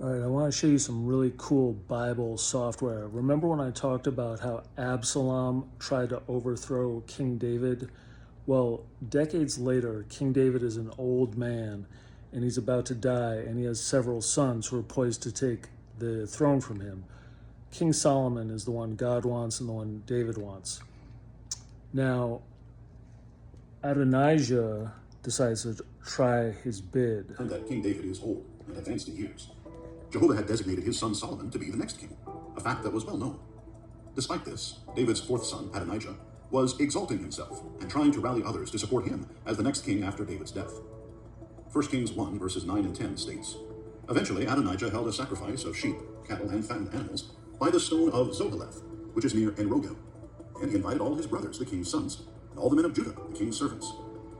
All right, I want to show you some really cool Bible software. Remember when I talked about how Absalom tried to overthrow King David? Well, decades later, King David is an old man and he's about to die, and he has several sons who are poised to take the throne from him. King Solomon is the one God wants and the one David wants. Now, Adonaija decides to try his bid. And that King David is old and advanced in years. Jehovah had designated his son Solomon to be the next king, a fact that was well known. Despite this, David's fourth son, Adonaija, was exalting himself and trying to rally others to support him as the next king after David's death. 1 Kings 1 verses 9 and 10 states, "Eventually Adonaija held a sacrifice of sheep, cattle, and fattened animals by the stone of Zoheleth, which is near Enrogel, and he invited all his brothers, the king's sons, and all the men of Judah, the king's servants.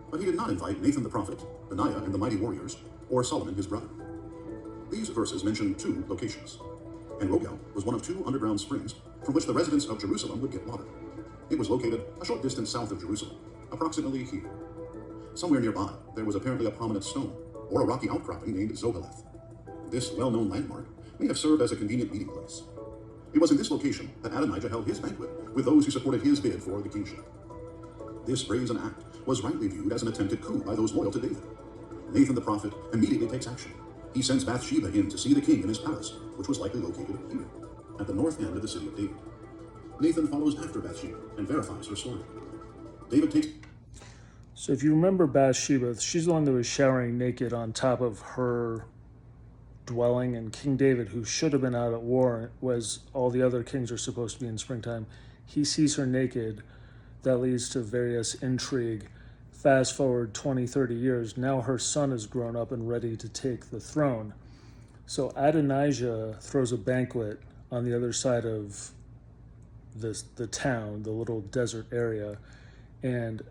But he did not invite Nathan the prophet, Benaiah and the mighty warriors, or Solomon his brother." These verses mention two locations. Enrogel was one of two underground springs from which the residents of Jerusalem would get water. It was located a short distance south of Jerusalem, approximately here. Somewhere nearby, there was apparently a prominent stone, or a rocky outcropping named Zoheleth. This well-known landmark may have served as a convenient meeting place. It was in this location that Adonaija held his banquet with those who supported his bid for the kingship. This brazen act was rightly viewed as an attempted coup by those loyal to David. Nathan the prophet immediately takes action. He sends Bathsheba in to see the king in his palace, which was likely located here, at the north end of the city of David. Nathan follows after Bathsheba and verifies her story. David takes... So if you remember Bathsheba, she's the one that was showering naked on top of her dwelling, and King David, who should have been out at war, was all the other kings are supposed to be in springtime, he sees her naked. That leads to various intrigue. Fast forward 20, 30 years, now her son is grown up and ready to take the throne. So Adonaija throws a banquet on the other side of the town, the little desert area, and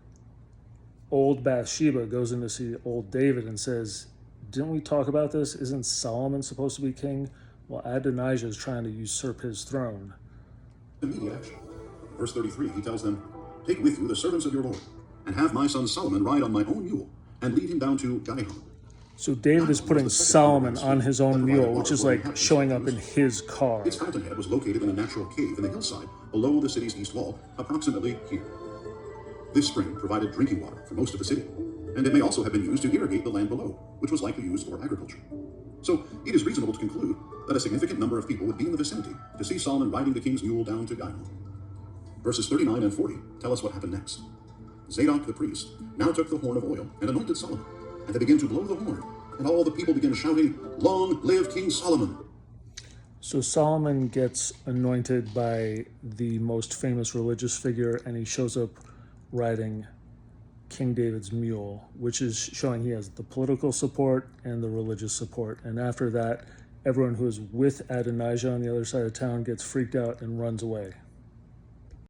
old Bathsheba goes in to see old David and says, "Didn't we talk about this? Isn't Solomon supposed to be king?" Well, Adonaija is trying to usurp his throne. Immediate action. Verse 33, he tells them, "Take with you the servants of your Lord, and have my son Solomon ride on my own mule, and lead him down to Gihon." So David is putting Solomon on his own mule, which is like showing up in his car. Its fountainhead was located in a natural cave in the hillside below the city's east wall, approximately here. This spring provided drinking water for most of the city, and it may also have been used to irrigate the land below, which was likely used for agriculture. So it is reasonable to conclude that a significant number of people would be in the vicinity to see Solomon riding the king's mule down to Gihon. Verses 39 and 40 tell us what happened next. Zadok the priest now took the horn of oil and anointed Solomon, and they began to blow the horn, and all the people began shouting, "Long live King Solomon!" So Solomon gets anointed by the most famous religious figure, and he shows up riding King David's mule, which is showing he has the political support and the religious support. And after that, everyone who is with Adonaija on the other side of town gets freaked out and runs away.